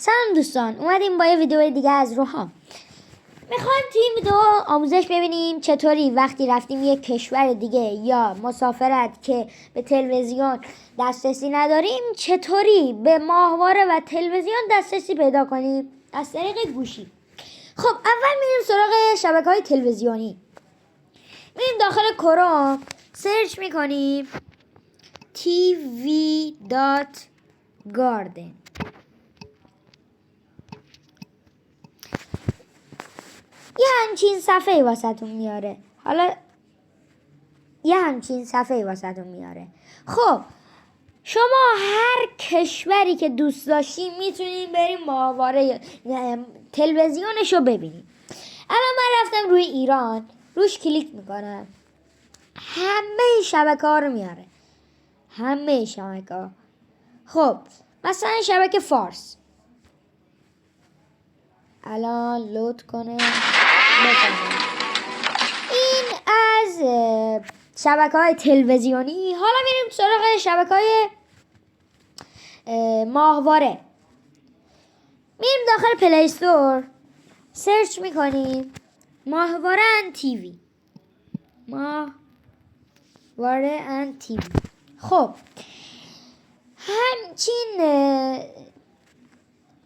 سلام دوستان، اومدیم با یه ویدیو دیگه از روحام. میخوایم توی این ویدیو آموزش ببینیم چطوری وقتی رفتیم یک کشور دیگه یا مسافرت که به تلویزیون دسترسی نداریم چطوری به ماهواره و تلویزیون دسترسی پیدا کنیم از طریق گوشی. خب اول میریم سراغ شبکه‌های تلویزیونی. میریم داخل کروم سرچ میکنیم tv.garden. یه همچین صفحه واسهتون میاره. خب شما هر کشوری که دوست داشتین میتونین بریم ماهواره تلویزیونش رو ببینیم. الان من رفتم روی ایران، روش کلیک میکنم، همه شبکه ها رو میاره، همه شبکه ها. خب مثلا شبکه فارس الان لود کنه. این از شبکه‌های تلویزیونی. حالا میریم سراغ شبکه‌های ماهواره. میریم داخل پلی استور سرچ میکنیم ماهواره ان تیوی. ماهواره ان تیوی. خب همچین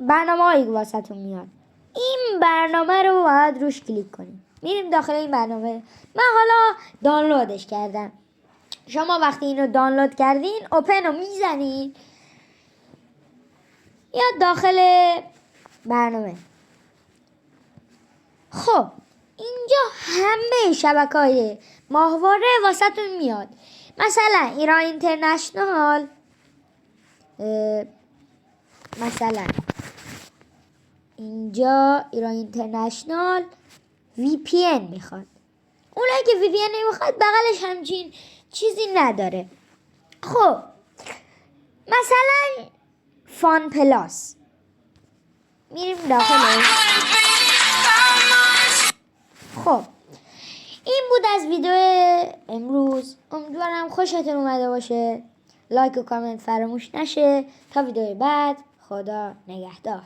برنامه‌ای واسهتون میاد. این برنامه رو باید روش کلیک کنیم. میریم داخل این برنامه. من حالا دانلودش کردم. شما وقتی اینو دانلود کردین اوپن رو میزنین یا داخل برنامه. خب اینجا همه شبکه‌های ماهواره واسهتون میاد. مثلا ایران اینترنشنال، مثلا اینجا ایران اینترنشنال VPN میخواد. اونایی که VPN نمیخواد بغلش همچین چیزی نداره. خب مثلا فان پلاس میریم داخلش. خب این بود از ویدیو امروز. امیدوارم خوشتون اومده باشه. لایک و کامنت فراموش نشه. تا ویدیو بعد، خدا نگهدار.